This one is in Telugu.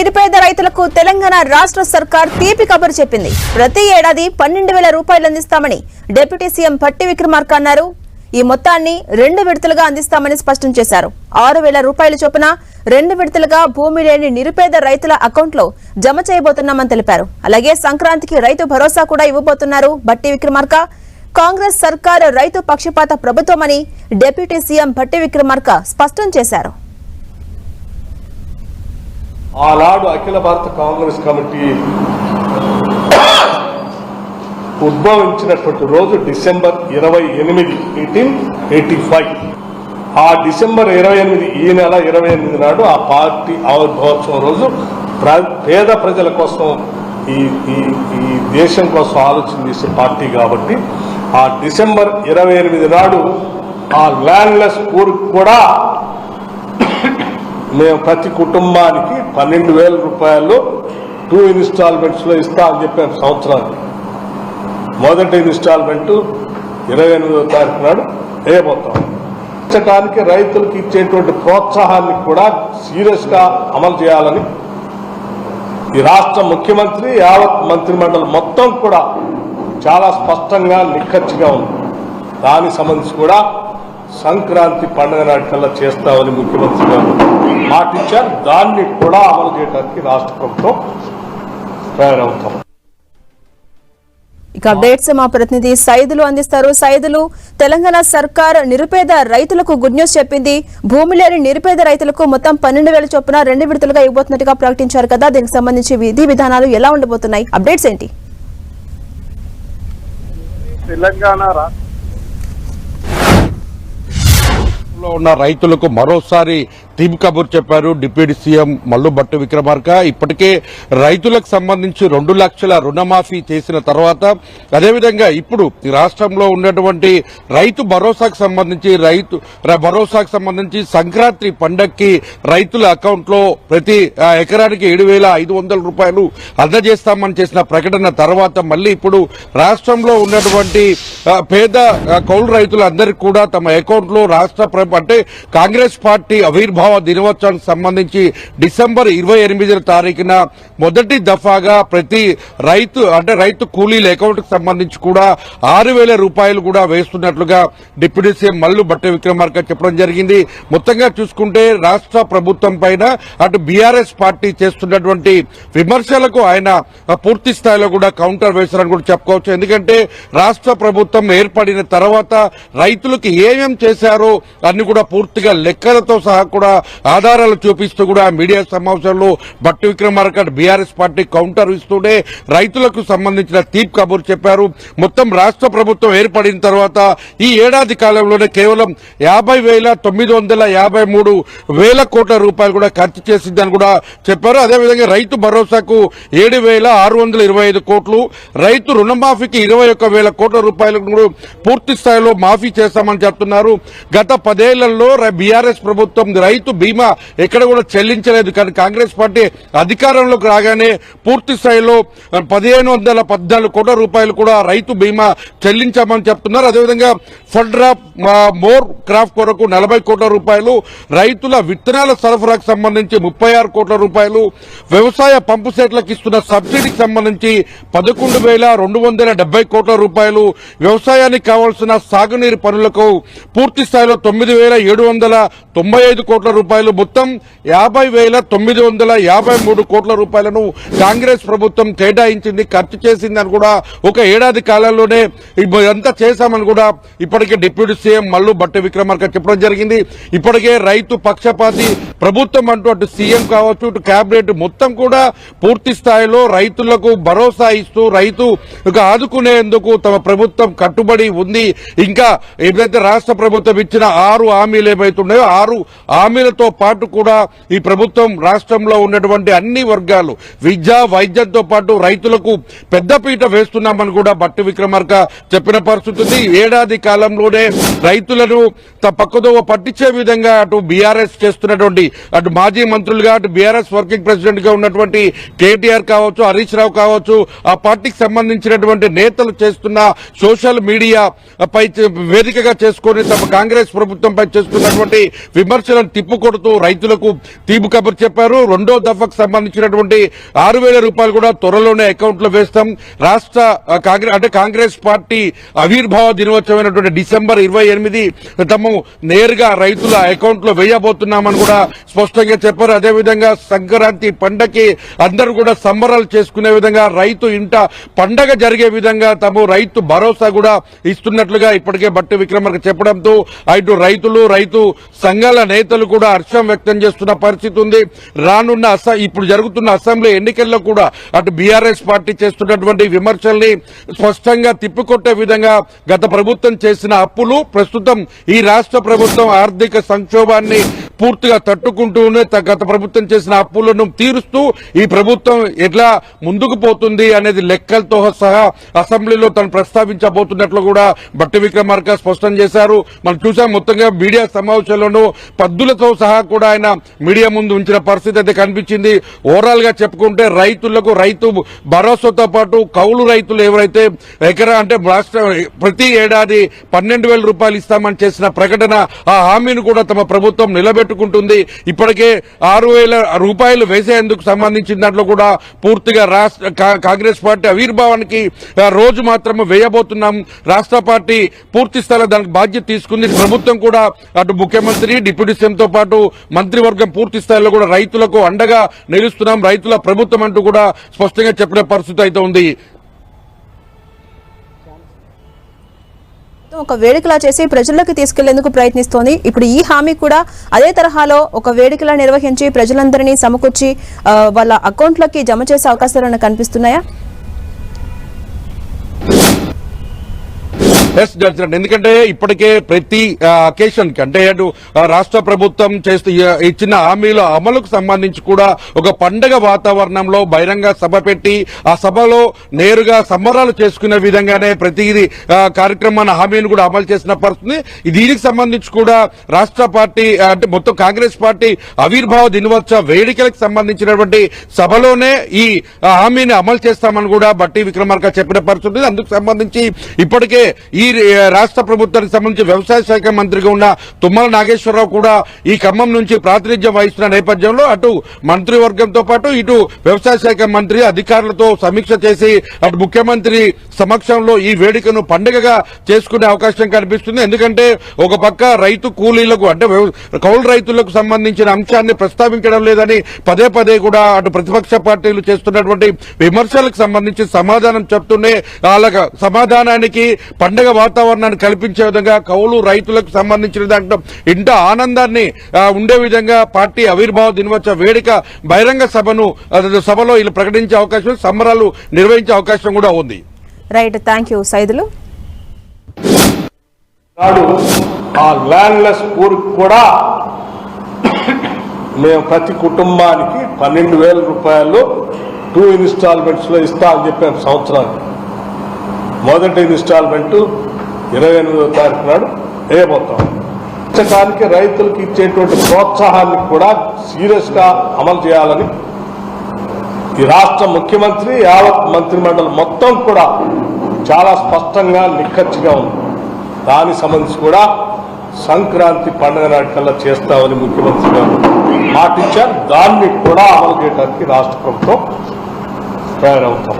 నిరుపేద రైతులకు తెలంగాణ రాష్ట్ర సర్కార్ తీపి కబురు చెప్పింది. ప్రతి ఏడాది 12,000 రూపాయలు అందిస్తామని డిప్యూటీ సీఎం భట్టి విక్రమార్క అన్నారు. ఈ మొత్తాన్ని 2 విడతలుగా అందిస్తామని స్పష్టం చేశారు. 6,000 రూపాయల చొప్పున 2 విడతలుగా భూమి లేని నిరుపేద రైతుల అకౌంట్లో జమ చేయబోతున్నామని తెలిపారు. అలాగే సంక్రాంతికి రైతు భరోసా కూడా ఇవ్వబోతున్నారు భట్టి విక్రమార్క. కాంగ్రెస్ సర్కార్ రైతు పక్షపాత ప్రభుత్వమని డిప్యూటీ సీఎం భట్టి విక్రమార్క స్పష్టం చేశారు. ఆనాడు అఖిల భారత కాంగ్రెస్ కమిటీ ఉద్భవించినటువంటి రోజు డిసెంబర్ 28, 1885. ఆ డిసెంబర్ 28 ఈ నెల 28 నాడు ఆ పార్టీ ఆవిర్భావోత్సవం రోజు పేద ప్రజల కోసం ఈ దేశం కోసం ఆలోచన చేసే పార్టీ కాబట్టి ఆ డిసెంబర్ 28 నాడు ఆ ల్యాండ్లెస్ పూర్ కూడా మేము ప్రతి కుటుంబానికి 12,000 రూపాయలు 2 ఇన్స్టాల్మెంట్స్ లో ఇస్తా అని చెప్పాను. సంవత్సరానికి మొదటి ఇన్స్టాల్మెంట్ 28వ తారీఖు నాడు వేయబోతాం. ఇచ్చటానికి రైతులకు ఇచ్చేటువంటి ప్రోత్సాహాన్ని కూడా సీరియస్ గా అమలు చేయాలని ఈ రాష్ట్ర ముఖ్యమంత్రి యావత్ మంత్రిమండలి మొత్తం కూడా చాలా స్పష్టంగా నిక్కచ్చిగా ఉంది. దానికి సంబంధించి కూడా సంక్రాంతి పండుగ నాటికల్లా చేస్తామని ముఖ్యమంత్రి గారు మాటిచ్చారు. దాన్ని కూడా అమలు చేయడానికి రాష్ట్ర ప్రభుత్వం ప్రయాణమవుతాం. ఇక అప్డేట్స్ మా ప్రతినిధి సైదులు అందిస్తారు. సైదులు, తెలంగాణ సర్కార్ నిరుపేద రైతులకు గుడ్ న్యూస్ చెప్పింది. భూమి లేని నిరుపేద రైతులకు మొత్తం 12,000 చొప్పున 2 విడతలుగా ఇవ్వబోతున్నట్టుగా ప్రకటించారు కదా. దీనికి సంబంధించి విధి విధానాలు ఎలా ఉండబోతున్నాయి? అప్డేట్స్ ఏంటి? తెలంగాణ ఉన్న రైతులకు మరోసారి తీపి కబురు చెప్పారు డిప్యూటీ సీఎం మల్లు భట్టి విక్రమార్క. ఇప్పటికే రైతులకు సంబంధించి 2 లక్షల రుణమాఫీ చేసిన తర్వాత అదేవిధంగా ఇప్పుడు రాష్ట్రంలో ఉన్నటువంటి రైతు భరోసాకు సంబంధించి సంక్రాంతి పండగకి రైతుల అకౌంట్ లో ప్రతి ఎకరానికి 7,500 రూపాయలు అందజేస్తామని చేసిన ప్రకటన తర్వాత మళ్లీ ఇప్పుడు రాష్ట్రంలో ఉన్నటువంటి పేద కౌలు రైతులందరికీ కూడా తమ అకౌంట్ లో రాష్ట్ర అంటే కాంగ్రెస్ పార్టీ ఆవిర్భావ దినోత్సవానికి సంబంధించి డిసెంబర్ 28వ తారీఖున మొదటి దఫాగా ప్రతి రైతు కూలీల అకౌంట్ కు సంబంధించి కూడా 6,000 రూపాయలు కూడా వేస్తున్నట్లుగా డిప్యూటీ సీఎం మల్లు భట్టి విక్రమార్క చెప్పడం జరిగింది. మొత్తంగా చూసుకుంటే రాష్ట్ర ప్రభుత్వం పైన అటు బీఆర్ఎస్ పార్టీ చేస్తున్నటువంటి విమర్శలకు ఆయన పూర్తి స్థాయిలో కూడా కౌంటర్ వేశారని కూడా చెప్పుకోవచ్చు. ఎందుకంటే రాష్ట్ర ప్రభుత్వం ఏర్పడిన తర్వాత రైతులకు ఏమేం చేశారో అన్ని కూడా పూర్తిగా లెక్కలతో సహా కూడా ఆధారాలు చూపిస్తూ కూడా మీడియా సమావేశంలో Bhatti Vikramarka BRS party counter ఇస్తూనే రైతులకు సంబంధించిన తీపి కబురు చెప్పారు. మొత్తం రాష్ట్ర ప్రభుత్వం ఏర్పడిన తర్వాత ఈ ఏడాది కాలంలోనే కేవలం 50,953 కోట్ల రూపాయలు కూడా ఖర్చు చేసిందని కూడా చెప్పారు. అదేవిధంగా రైతు భరోసాకు 7,625 కోట్లు, రైతు రుణమాఫీకి 21,000 కోట్ల రూపాయలు పూర్తి స్థాయిలో మాఫీ చేస్తామని చెప్తున్నారు. గత 10 ఏళ్లలో బీఆర్ఎస్ ప్రభుత్వం రైతు బీమా ఎక్కడ కూడా చెల్లించలేదు. కానీ కాంగ్రెస్ పార్టీ అధికారంలోకి రాగానే పూర్తి స్థాయిలో 1,514 కోట్ల రూపాయలు కూడా రైతు బీమా చెల్లించామని చెప్తున్నారు. అదేవిధంగా ఫండ్ డ్రాప్ మోర్ క్రాప్ కొరకు 40 కోట్ల రూపాయలు, రైతుల విత్తనాల సరఫరాకు సంబంధించి 36 కోట్ల రూపాయలు, వ్యవసాయ పంపు సెట్లకు ఇస్తున్న సబ్సిడీకి సంబంధించి 11,270 కోట్ల రూపాయలు, వ్యవసాయానికి కావాల్సిన సాగునీరు పనులకు పూర్తి స్థాయిలో 9,795 కోట్ల రూపాయలు, మొత్తం 50,953 కోట్ల రూపాయలను కాంగ్రెస్ ప్రభుత్వం కేటాయించింది, ఖర్చు చేసిందని కూడా ఒక ఏడాది కాలంలోనే ఇదంతా చేశామని కూడా ఇప్పటికే డిప్యూటీ సీఎం మల్లు భట్టి విక్రమార్క చెప్పడం జరిగింది. ఇప్పటికే రైతు పక్షపాతి ప్రభుత్వం అంటూ అటు సీఎం కావచ్చు ఇటు కేబినెట్ మొత్తం కూడా పూర్తి స్థాయిలో రైతులకు భరోసా ఇస్తూ రైతు ఆదుకునేందుకు తమ ప్రభుత్వం కట్టుబడి ఉంది. ఇంకా ఏదైతే రాష్ట్ర ప్రభుత్వం ఇచ్చిన 6 హామీలు ఏవైతున్నాయో 6 హామీలతో పాటు కూడా ఈ ప్రభుత్వం రాష్ట్రంలో ఉన్నటువంటి అన్ని వర్గాలు విద్య వైద్యంతో పాటు రైతులకు పెద్దపీట వేస్తున్నామని కూడా భట్టి విక్రమార్క చెప్పిన పరిస్థితి ఉంది. ఏడాది కాలంలోనే రైతులను పక్కదోవ పట్టించే విధంగా అటు బీఆర్ఎస్ చేస్తున్నటువంటి అటు మాజీ మంత్రులుగా అటు బీఆర్ఎస్ వర్కింగ్ ప్రెసిడెంట్ గా ఉన్నటువంటి కేటీఆర్ కావచ్చు, హరీష్ రావు కావచ్చు, ఆ పార్టీకి సంబంధించినటువంటి నేతలు చేస్తున్న సోషల్ మీడియా పై వేదికగా చేసుకుని తమ కాంగ్రెస్ ప్రభుత్వంపై చేస్తున్నటువంటి విమర్శలను తిప్పుకొడుతూ రైతులకు తీపి కబురు చెప్పారు. రెండో దఫాకు సంబంధించినటువంటి 6,000 రూపాయలు కూడా త్వరలోనే అకౌంట్ లో వేస్తాం. రాష్ట్ర కాంగ్రెస్ పార్టీ ఆవిర్భావ దినోత్సవమైనటువంటి డిసెంబర్ 28 తాము నేరుగా రైతుల అకౌంట్ లో వేయబోతున్నామని కూడా స్పష్టంగా చెప్పారు. అదేవిధంగా సంక్రాంతి పండగకి అందరూ కూడా సంబరాలు చేసుకునే విధంగా రైతు ఇంట పండగ జరిగే విధంగా తాము రైతు భరోసా కూడా ఇస్తున్నట్లుగా ఇప్పటికే బట్టి విక్రమార్క చెప్పడంతో ఇటు రైతులు, రైతు సంఘాల నేతలు కూడా హర్షం వ్యక్తం చేస్తున్న పరిస్థితి ఉంది. రానున్న ఇప్పుడు జరుగుతున్న అసెంబ్లీ ఎన్నికల్లో కూడా అటు బీఆర్ఎస్ పార్టీ చేస్తున్నటువంటి విమర్శల్ని స్పష్టంగా తిప్పికొట్టే విధంగా గత ప్రభుత్వం చేసిన అప్పులు, ప్రస్తుతం ఈ రాష్ట్ర ప్రభుత్వం ఆర్థిక సంక్షోభాన్ని పూర్తిగా తట్టుకుంటూనే గత ప్రభుత్వం చేసిన అప్పులను తీరుస్తూ ఈ ప్రభుత్వం ఎట్లా ముందుకు పోతుంది అనేది లెక్కలతో సహా అసెంబ్లీలో తను ప్రస్తావించబోతున్నట్లు కూడా బట్టి విక్రమార్క స్పష్టం చేశారు. మనం చూసాం మొత్తంగా మీడియా సమావేశంలోనూ పద్దులతో సహా కూడా ఆయన మీడియా ముందు ఉంచిన పరిస్థితి అయితే కనిపించింది. ఓవరాల్ గా చెప్పుకుంటే రైతులకు రైతు భరోసాతో పాటు కౌలు రైతులు ఎవరైతే ఎకరా అంటే ప్రతి ఏడాది 12,000 రూపాయలు ఇస్తామని చేసిన ప్రకటన ఆ హామీని కూడా తమ ప్రభుత్వం నిలబెట్టుకుంటుంది. ఇప్పటికే 6,000 రూపాయలు వేసేందుకు సంబంధించిన దాంట్లో కూడా పూర్తిగా కాంగ్రెస్ పార్టీ ఆవిర్భావానికి రోజు మాత్రమే వేయబోతున్నాం. రాష్ట్ర పార్టీ పూర్తి స్థాయిలో దానికి బాధ్యత తీసుకుంది. ప్రభుత్వం కూడా అటు ముఖ్యమంత్రి, డిప్యూటీ సీఎంతో పాటు మంత్రివర్గం పూర్తి స్థాయిలో కూడా రైతులకు అండగా నిలుస్తున్నాం, రైతుల ప్రభుత్వం అంటూ కూడా స్పష్టంగా చెప్పిన పరిస్థితి అయితే ఉంది. ఒక వేడుకలా చేసి ప్రజల్లోకి తీసుకెళ్లేందుకు ప్రయత్నిస్తోంది. ఇప్పుడు ఈ హామీ కూడా అదే తరహాలో ఒక వేడుకలా నిర్వహించి ప్రజలందరినీ సమకూర్చి వాళ్ళ అకౌంట్లకి జమ చేసే అవకాశాలు కనిపిస్తున్నాయా? ఎందుకంటే ఇప్పటికే ప్రతి అకేషన్ కి అంటే అటు రాష్ట్ర ప్రభుత్వం చేస్తూ ఇచ్చిన హామీల అమలుకు సంబంధించి కూడా ఒక పండగ వాతావరణంలో బహిరంగ సభ పెట్టి ఆ సభలో నేరుగా సంబరాలు చేసుకునే విధంగానే ప్రతి కార్యక్రమాన్ని హామీని కూడా అమలు చేసిన పరిస్థితి. దీనికి సంబంధించి కూడా రాష్ట్ర పార్టీ అంటే మొత్తం కాంగ్రెస్ పార్టీ ఆవిర్భావ దినోత్సవ వేడుకలకు సంబంధించినటువంటి సభలోనే ఈ హామీని అమలు చేస్తామని కూడా బట్టి విక్రమార్క చెప్పిన పరిస్థితి. అందుకు సంబంధించి ఇప్పటికే ఈ రాష్ట్ర ప్రభుత్వానికి సంబంధించి వ్యవసాయ శాఖ మంత్రిగా ఉన్న తుమ్మల నాగేశ్వరరావు కూడా ఈ ఖమ్మం నుంచి ప్రాతినిధ్యం వహిస్తున్న నేపథ్యంలో అటు మంత్రివర్గంతో పాటు ఇటు వ్యవసాయ శాఖ మంత్రి అధికారులతో సమీక్ష చేసి అటు ముఖ్యమంత్రి సమక్షంలో ఈ వేడుకను పండుగగా చేసుకునే అవకాశం కనిపిస్తుంది. ఎందుకంటే ఒక పక్క రైతు కూలీలకు అంటే కౌలు రైతులకు సంబంధించిన అంశాన్ని ప్రస్తావించడం లేదని పదే పదే కూడా అటు ప్రతిపక్ష పార్టీలు చేస్తున్నటువంటి విమర్శలకు సంబంధించి సమాధానం చెప్తూనే వాళ్ళ సమాధానానికి పండుగ వాతావరణాన్ని కల్పించే విధంగా కౌలు రైతులకు సంబంధించిన దాంట్లో ఇంత ఆనందాన్ని ఉండే విధంగా పార్టీ ఆవిర్భావ దినోత్సవ వేడుక బహిరంగ సభలో ఇలా ప్రకటించే అవకాశం, సంబరాలు నిర్వహించే అవకాశం కూడా ఉంది. Right, thank you Saidulu. ఆ ల్యాండ్లెస్ పూర్ కూడా మేము ప్రతి కుటుంబానికి 12,000 రూపాయలు 2 ఇన్స్టాల్మెంట్స్ లో ఇస్తా అని చెప్పాం. సంవత్సరానికి మొదటి ఇన్స్టాల్మెంట్ 28వ తారీఖు నాడు వేయబోతాం. పుస్తకానికి రైతులకు ఇచ్చేటువంటి ప్రోత్సాహాన్ని కూడా సీరియస్ గా అమలు చేయాలని ఈ రాష్ట్ర ముఖ్యమంత్రి, యావత్ మంత్రిమండలి మొత్తం కూడా చాలా స్పష్టంగా నిక్కచ్చిగా ఉంది. దానికి సంబంధించి కూడా సంక్రాంతి పండుగ నాటికల్లా చేస్తామని ముఖ్యమంత్రి గారు మాటిచ్చారు. దాన్ని కూడా అమలు చేయడానికి రాష్ట్ర ప్రభుత్వం తయారవుతాం.